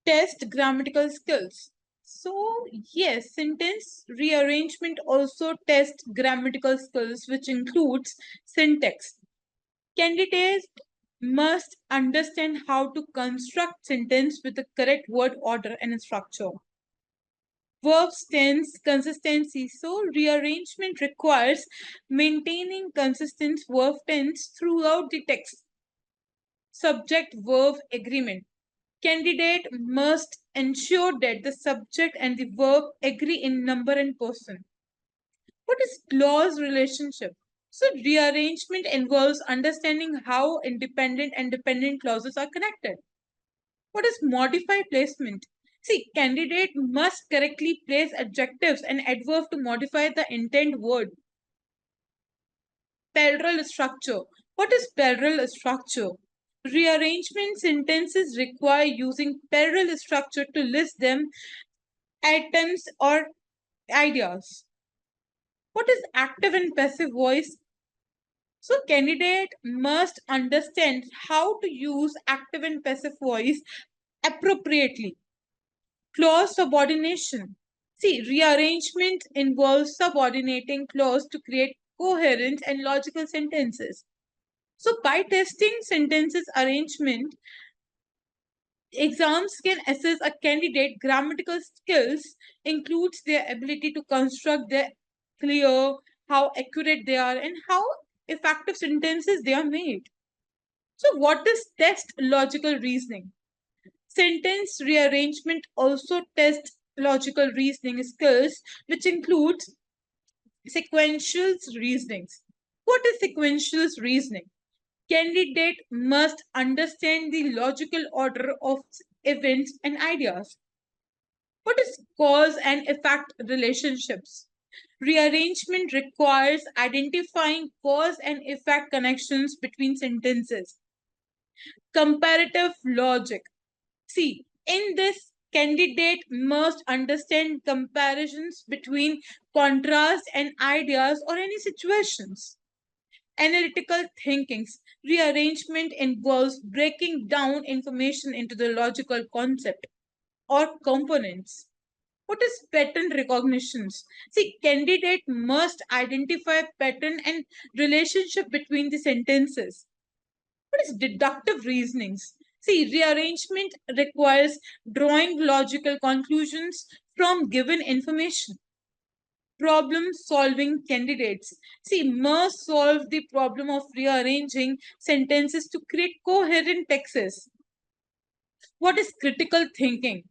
test grammatical skills. So, yes, sentence rearrangement also tests grammatical skills, which includes syntax. Candidates must understand how to construct sentence with the correct word order and structure. Verbs, tense, consistency. So, rearrangement requires maintaining consistent verb tense throughout the text. Subject verb agreement. Candidate must ensure that the subject and the verb agree in number and person. What is clause relationship? So rearrangement involves understanding how independent and dependent clauses are connected. What is modify placement? See, candidate must correctly place adjectives and adverbs to modify the intent word. Parallel structure. What is parallel structure? Rearrangement sentences require using parallel structure to list them items or ideas. What is active and passive voice? So candidate must understand how to use active and passive voice appropriately. Clause subordination. See, rearrangement involves subordinating clause to create coherent and logical sentences. So by testing sentences arrangement, exams can assess a candidate grammatical skills includes their ability to construct their clear, how accurate they are, and how effective sentences they are made. So what is test logical reasoning? Sentence rearrangement also tests logical reasoning skills, which includes sequential reasonings. What is sequential reasoning? Candidate must understand the logical order of events and ideas. What is cause and effect relationships? Rearrangement requires identifying cause and effect connections between sentences. Comparative logic. See, in this, candidate must understand comparisons between contrast and ideas or any situations. Analytical thinkings. Rearrangement involves breaking down information into the logical concept or components. What is pattern recognitions? See, candidate must identify pattern and relationship between the sentences. What is deductive reasonings? See, rearrangement requires drawing logical conclusions from given information. Problem solving candidates. See, must solve the problem of rearranging sentences to create coherent texts. What is critical thinking?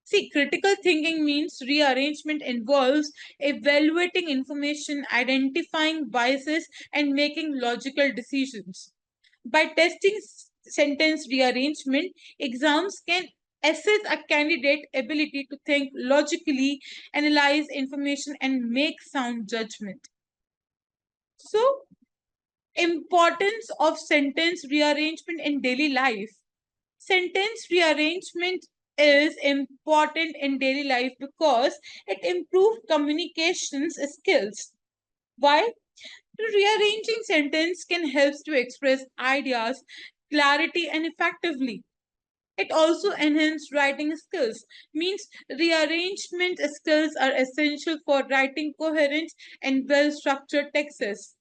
See, critical thinking means rearrangement involves evaluating information, identifying biases, and making logical decisions. By testing sentence rearrangement, exams can assess a candidate ability to think logically, analyze information, and make sound judgment. So, importance of sentence rearrangement in daily life. Sentence rearrangement is important in daily life because it improves communications skills. Why? Rearranging sentence can help to express ideas clarity and effectively. It also enhances writing skills, means rearrangement skills are essential for writing coherent and well-structured texts.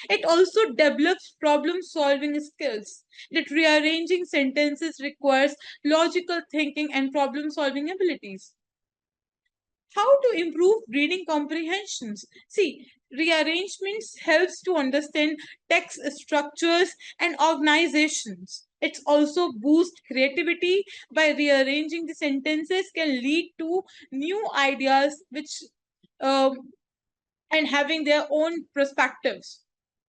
It also develops problem solving skills. That rearranging sentences requires logical thinking and problem solving abilities. How to improve reading comprehensions? See, rearrangements helps to understand text structures and organizations. It also boosts creativity. By rearranging the sentences can lead to new ideas which and having their own perspectives.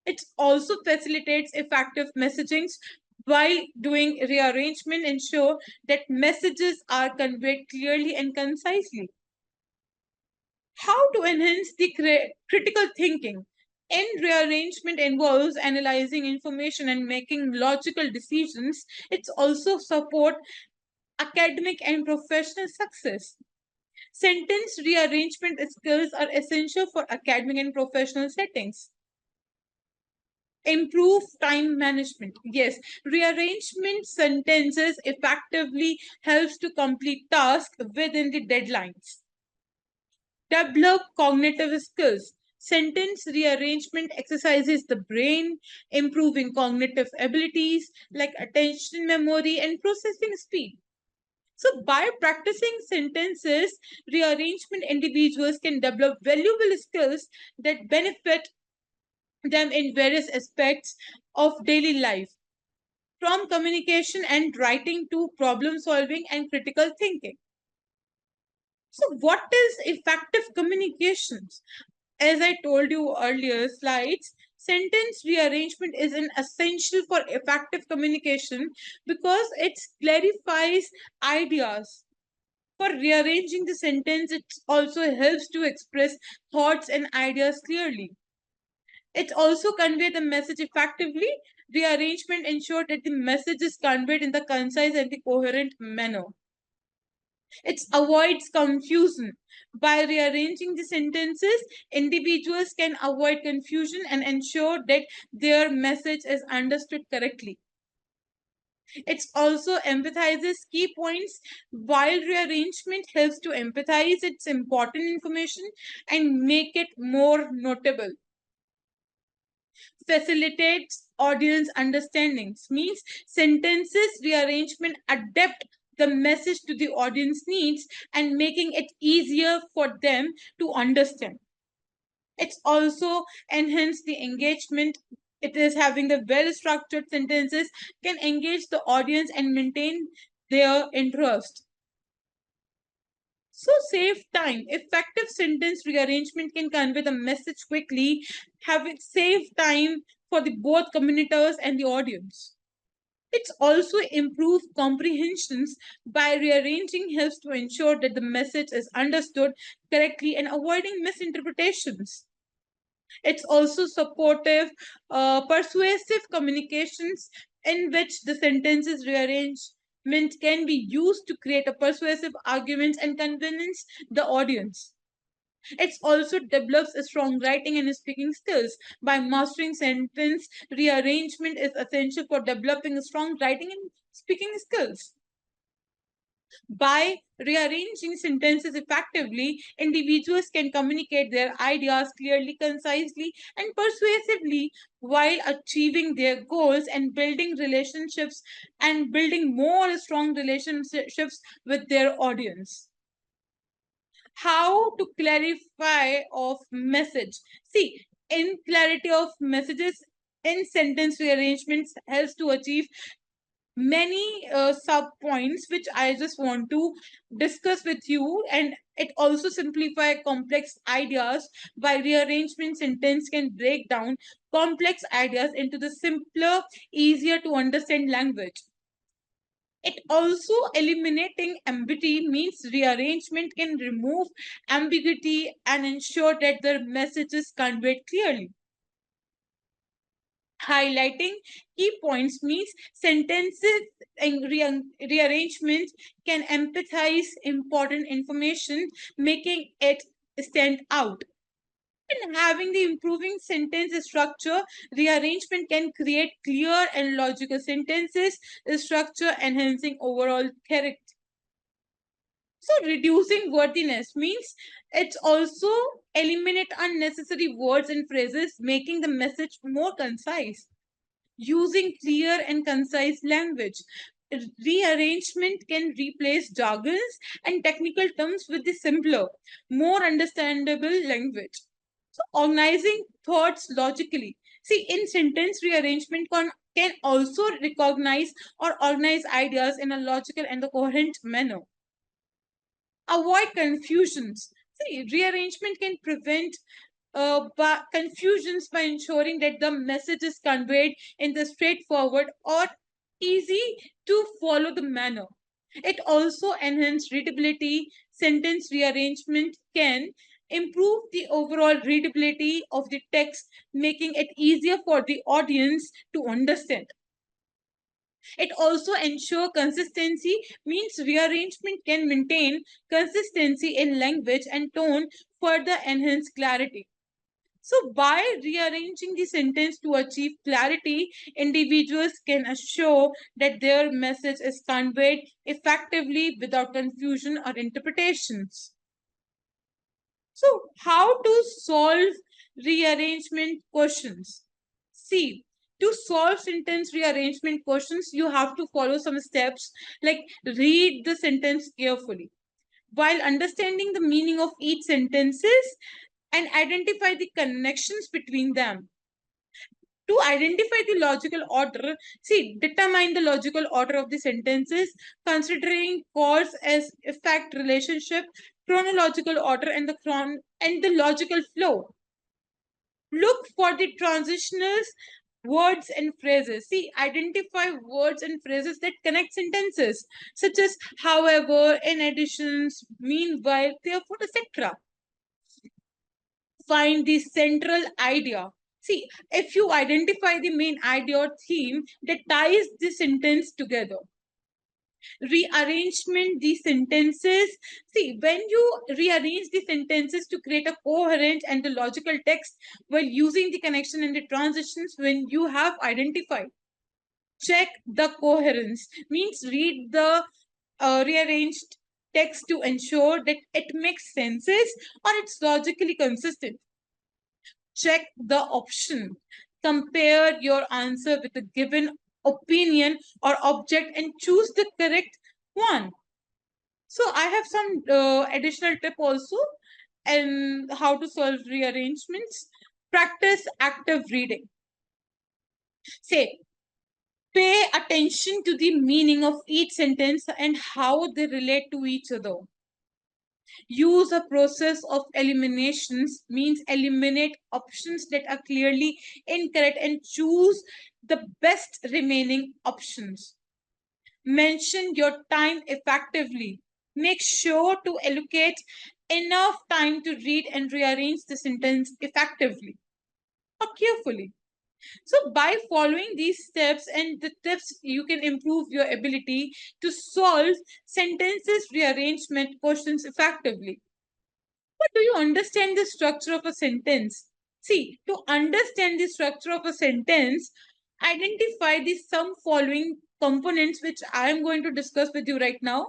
It also facilitates effective messaging. While doing rearrangement ensure that messages are conveyed clearly and concisely. How to enhance the critical thinking? In rearrangement involves analyzing information and making logical decisions. It's also support academic and professional success. Sentence rearrangement skills are essential for academic and professional settings. Improve time management. Yes, rearrangement sentences effectively helps to complete tasks within the deadlines. Develop cognitive skills. Sentence rearrangement exercises the brain, improving cognitive abilities like attention memory and processing speed. So, by practicing sentences rearrangement, individuals can develop valuable skills that benefit them in various aspects of daily life, from communication and writing to problem solving and critical thinking. So, what is effective communications? As I told you earlier slides, sentence rearrangement is an essential for effective communication because it clarifies ideas. For rearranging the sentence, it also helps to express thoughts and ideas clearly. It also conveys the message effectively. Rearrangement ensures that the message is conveyed in the concise and the coherent manner. It avoids confusion. By rearranging the sentences, individuals can avoid confusion and ensure that their message is understood correctly. It also emphasizes key points. While rearrangement helps to empathize its important information and make it more notable. Facilitates audience understandings means sentences rearrangement adapt the message to the audience needs and making it easier for them to understand. It's also enhance the engagement. It is having the well structured sentences can engage the audience and maintain their interest. So save time. Effective sentence rearrangement can convey the message quickly, having save time for the both communicators and the audience. It's also improved comprehensions. By rearranging helps to ensure that the message is understood correctly and avoiding misinterpretations. It's also supportive, persuasive communications in which the sentences rearrangement can be used to create a persuasive arguments and convince the audience. It also develops a strong writing and speaking skills. By mastering sentence rearrangement is essential for developing strong writing and speaking skills. By rearranging sentences effectively, individuals can communicate their ideas clearly, concisely, and persuasively while achieving their goals and building relationships and building more strong relationships with their audience. How to clarify of message. See, in clarity of messages in sentence rearrangements helps to achieve many sub points which I just want to discuss with you, and it also simplify complex ideas. By rearrangement sentence can break down complex ideas into the simpler, easier to understand language. It also eliminating ambiguity means rearrangement can remove ambiguity and ensure that the message is conveyed clearly. Highlighting key points means sentences and rearrangement can empathize important information, making it stand out. And having the improving sentence structure, rearrangement can create clear and logical sentences, structure enhancing overall character. So reducing wordiness means it's also eliminate unnecessary words and phrases, making the message more concise. Using clear and concise language. Rearrangement can replace jargons and technical terms with the simpler, more understandable language. So, organizing thoughts logically. See, in sentence rearrangement can also recognize or organize ideas in a logical and a coherent manner. Avoid confusions. See, rearrangement can prevent confusions by ensuring that the message is conveyed in the straightforward or easy to follow the manner. It also enhances readability. Sentence rearrangement can improve the overall readability of the text, making it easier for the audience to understand. It also ensures consistency, means rearrangement can maintain consistency in language and tone, further enhance clarity. So, by rearranging the sentence to achieve clarity, individuals can assure that their message is conveyed effectively without confusion or interpretations. So, how to solve rearrangement questions? See, to solve sentence rearrangement questions, you have to follow some steps like read the sentence carefully while understanding the meaning of each sentences and identify the connections between them. To identify the logical order, see, determine the logical order of the sentences, considering cause as effect relationship, chronological order, and the logical flow. Look for the transitionals, words and phrases. See, identify words and phrases that connect sentences, such as however, in addition, meanwhile, therefore, etc. Find the central idea. See, if you identify the main idea or theme that ties the sentence together, rearrangement the sentences. See, when you rearrange the sentences to create a coherent and the logical text while using the connection and the transitions when you have identified. Check the coherence means read the rearranged text to ensure that it makes senses or it's logically consistent. Check the option. Compare your answer with a given opinion or object and choose the correct one. So I have some additional tip also and how to solve rearrangements. Practice active reading. Say, pay attention to the meaning of each sentence and how they relate to each other. Use a process of eliminations means eliminate options that are clearly incorrect and choose the best remaining options. Mention your time effectively. Make sure to allocate enough time to read and rearrange the sentence effectively or carefully. So by following these steps and the tips, you can improve your ability to solve sentences rearrangement questions effectively. But do you understand the structure of a sentence? See, to understand the structure of a sentence, identify the some following components which I am going to discuss with you right now.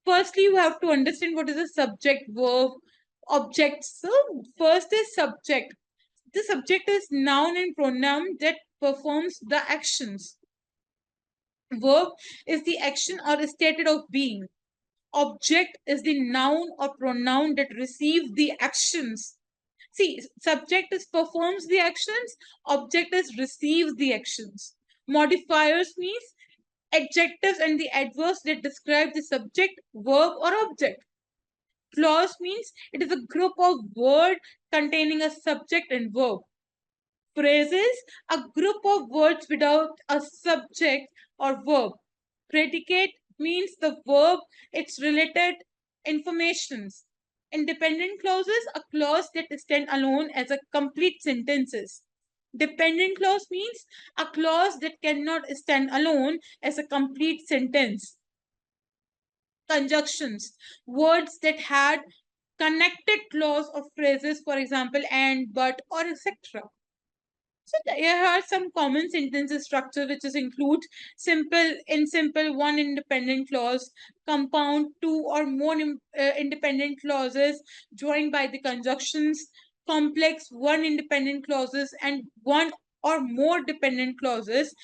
Firstly, you have to understand what is a subject, verb, object. So, first is subject. The subject is noun and pronoun that performs the actions. Verb is the action or state of being. Object is the noun or pronoun that receives the actions. See, subject is performs the actions, object is receives the actions. Modifiers means adjectives and the adverbs that describe the subject, verb, or object. Clause means it is a group of words containing a subject and verb. Phrases, a group of words without a subject or verb. Predicate means the verb, its related informations. Independent clauses, a clause that stand alone as a complete sentences. Dependent clause means a clause that cannot stand alone as a complete sentence. Conjunctions, words that had connected clause of phrases, for example, and, but, or etc. So there are some common sentence structure which is include simple, in simple, one independent clause, compound, two or more independent clauses joined by the conjunctions, complex, one independent clauses and one or more dependent clauses.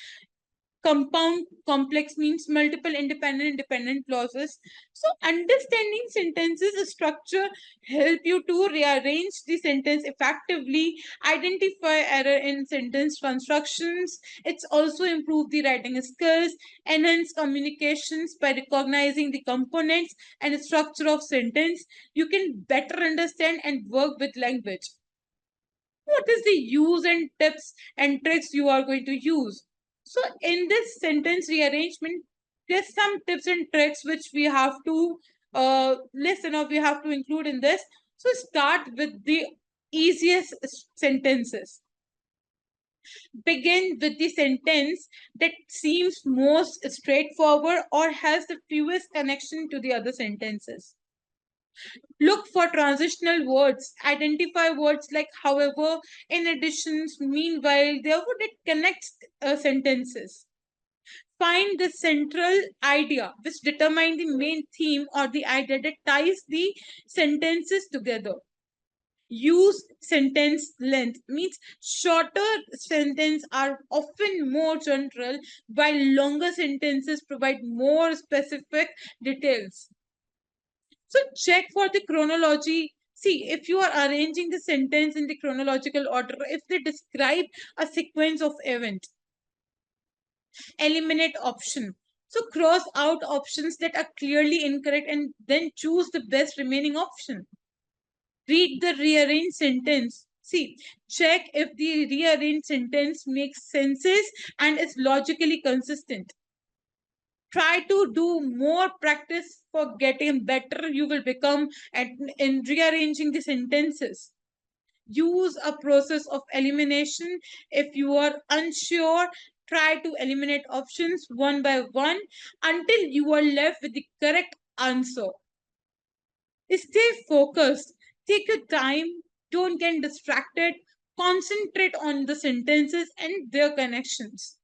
Compound complex means multiple independent clauses. So understanding sentences structure help you to rearrange the sentence effectively, identify error in sentence constructions. It's also improve the writing skills, enhance communications by recognizing the components and structure of sentence. You can better understand and work with language. What is the use and tips and tricks you are going to use? So in this sentence rearrangement, there's some tips and tricks which we have to listen or we have to include in this. So start with the easiest sentences. Begin with the sentence that seems most straightforward or has the fewest connection to the other sentences. Look for transitional words. Identify words like however, in addition, meanwhile, therefore, that connects sentences. Find the central idea which determine the main theme or the idea that ties the sentences together. Use sentence length, means shorter sentences are often more general, while longer sentences provide more specific details. So check for the chronology. See, if you are arranging the sentence in the chronological order, if they describe a sequence of events. Eliminate option. So cross out options that are clearly incorrect and then choose the best remaining option. Read the rearranged sentence. See, check if the rearranged sentence makes senses and is logically consistent. Try to do more practice for getting better. You will become in rearranging the sentences. Use a process of elimination. If you are unsure, try to eliminate options one by one until you are left with the correct answer. Stay focused. Take your time. Don't get distracted. Concentrate on the sentences and their connections.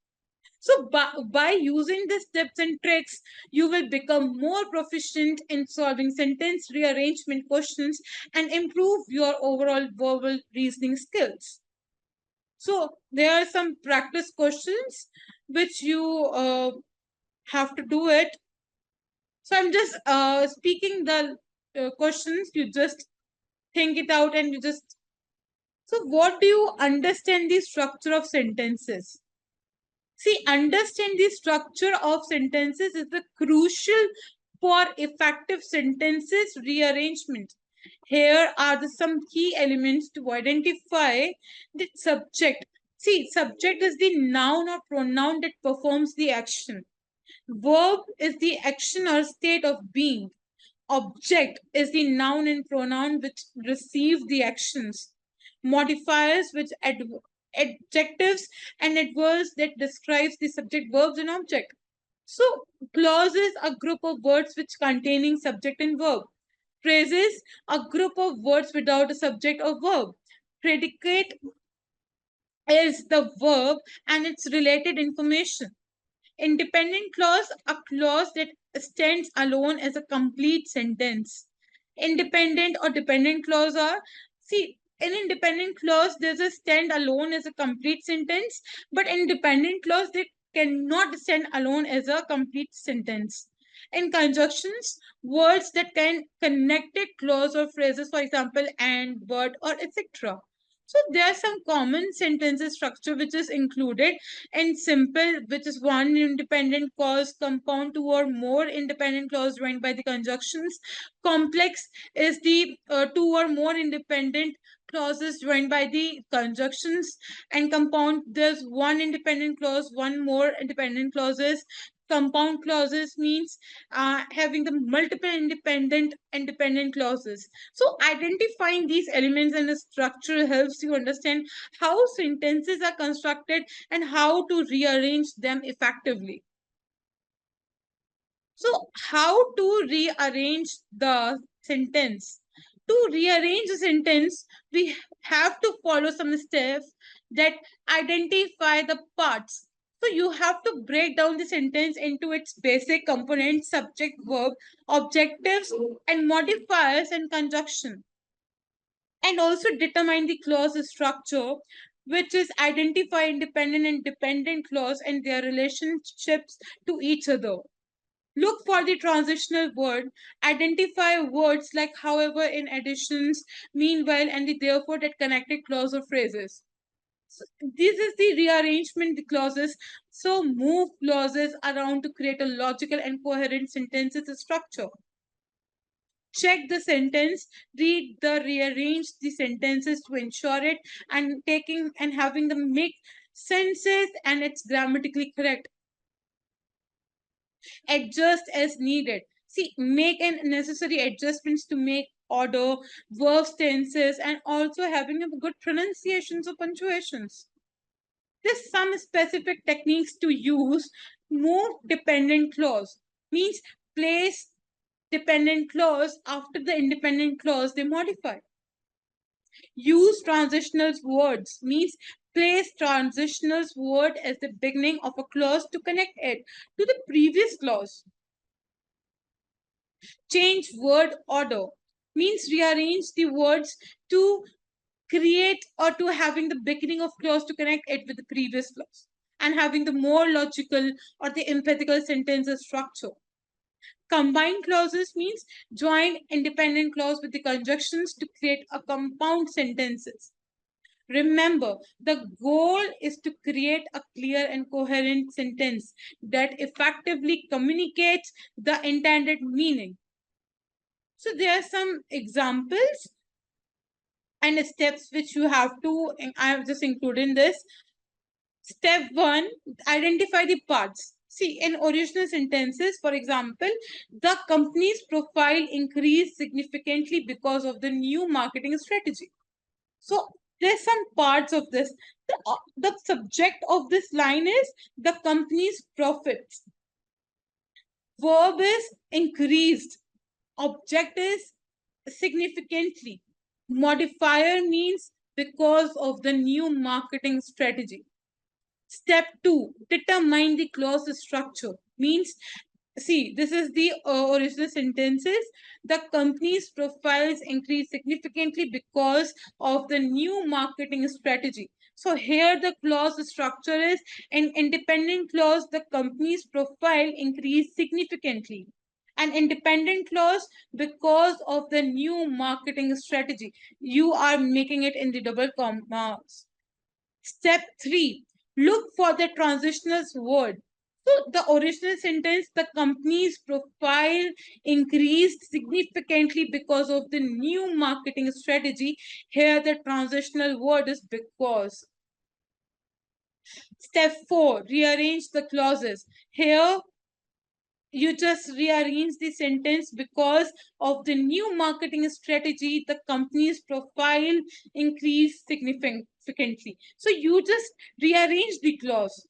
So, by using these tips and tricks, you will become more proficient in solving sentence rearrangement questions and improve your overall verbal reasoning skills. So, there are some practice questions which you have to do it. So, I'm just speaking the questions. You just think it out and you just. So, what do you understand the structure of sentences? See, understand the structure of sentences is the crucial for effective sentences rearrangement. Here are some key elements to identify the subject. See, subject is the noun or pronoun that performs the action. Verb is the action or state of being. Object is the noun and pronoun which receive the actions. Modifiers, which adjectives and adverbs that describes the subject, verbs, and object. So, clauses, a group of words which containing subject and verb. Phrases, a group of words without a subject or verb. Predicate is the verb and its related information. Independent clause, a clause that stands alone as a complete sentence. Independent or dependent clause are, see, in independent clause, there's a stand alone as a complete sentence, but in dependent clause, they cannot stand alone as a complete sentence. In conjunctions, words that can connected clause or phrases, for example, and, but, or etc. So there are some common sentences structure which is included in simple, which is one independent clause, compound two or more independent clause joined by the conjunctions. Complex is the two or more independent clauses joined by the conjunctions, and compound there's one independent clause, one more independent clauses. Compound clauses means having the multiple independent clauses. So identifying these elements in the structure helps you understand how sentences are constructed and how to rearrange them effectively. So, how to rearrange the sentence? To rearrange a sentence, we have to follow some steps that identify the parts. So, you have to break down the sentence into its basic components, subject, verb, objectives, and modifiers and conjunction. And also determine the clause structure, which is identify independent and dependent clause and their relationships to each other. Look for the transitional word. Identify words like however, in additions, meanwhile, and the therefore that connected clause or phrases. So this is the rearrangement clauses. So move clauses around to create a logical and coherent sentences structure. Check the sentence, read the rearrange the sentences to ensure it, and taking and having them make senses and it's grammatically correct. Adjust as needed. See, make an necessary adjustments to make order, verbs, tenses, and also having a good pronunciations or punctuations. There's some specific techniques to use. Move dependent clause means place dependent clause after the independent clause they modify. Use transitional words means place transitional word as the beginning of a clause to connect it to the previous clause. Change word order means rearrange the words to create or to having the beginning of clause to connect it with the previous clause and having the more logical or the empathical sentence structure. Combined clauses means join independent clause with the conjunctions to create a compound sentences. Remember, the goal is to create a clear and coherent sentence that effectively communicates the intended meaning. So there are some examples and steps which you have to, I have just included in this. Step 1, identify the parts. See, in original sentences, for example, the company's profile increased significantly because of the new marketing strategy. So there's some parts of this. The subject of this line is the company's profits. Verb is increased. Object is significantly. Modifier means because of the new marketing strategy. Step 2, determine the clause structure. Means, see, this is the original sentences. The company's profiles increase significantly because of the new marketing strategy. So here the clause structure is an independent clause, the company's profile increased significantly. An independent clause because of the new marketing strategy. You are making it in the double commas. Step 3, look for the transitional word. So the original sentence, the company's profile increased significantly because of the new marketing strategy. Here the transitional word is because. Step 4, rearrange the clauses. Here you just rearrange the sentence because of the new marketing strategy, the company's profile increased significantly. So you just rearrange the clause.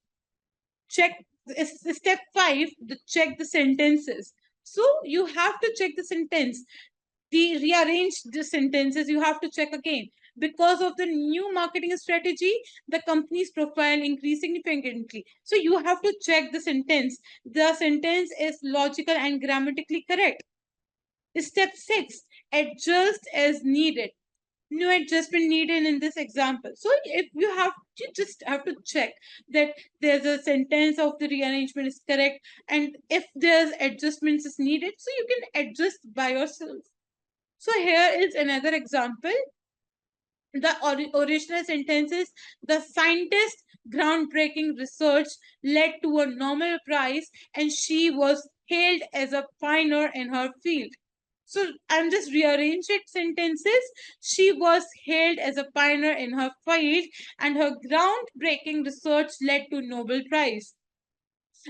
Check step 5, check the sentences. So you have to check the sentence. The rearrange the sentences, you have to check again. Because of the new marketing strategy, the company's profile increased significantly. So you have to check the sentence. The sentence is logical and grammatically correct. Step 6, adjust as needed. No adjustment needed in this example. So if you just have to check that there's a sentence of the rearrangement is correct, and if there's adjustments is needed, so you can adjust by yourself. So here is another example. The original sentence is, the scientist's groundbreaking research led to a Nobel Prize and she was hailed as a pioneer in her field. So I'm just rearranging sentences. She was hailed as a pioneer in her field and her groundbreaking research led to Nobel Prize.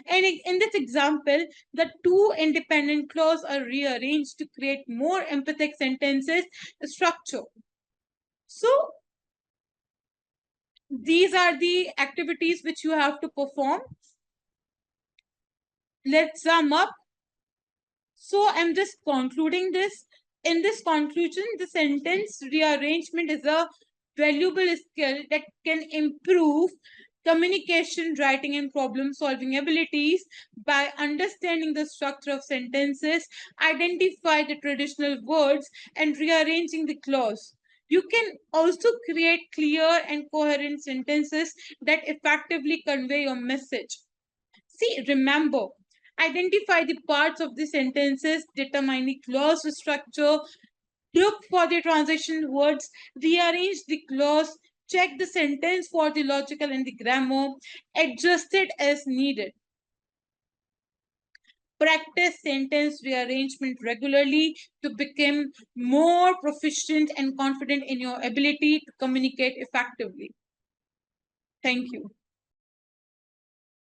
And in this example, the two independent clauses are rearranged to create more emphatic sentences structure. So these are the activities which you have to perform. Let's sum up. So I'm just concluding this. In this conclusion, the sentence rearrangement is a valuable skill that can improve communication, writing, and problem solving abilities. By understanding the structure of sentences, identify the traditional words, and rearranging the clause. You can also create clear and coherent sentences that effectively convey your message. See, remember, identify the parts of the sentences, determine the clause structure, look for the transition words, rearrange the clause, check the sentence for the logical and the grammar, adjust it as needed. Practice sentence rearrangement regularly to become more proficient and confident in your ability to communicate effectively. Thank you.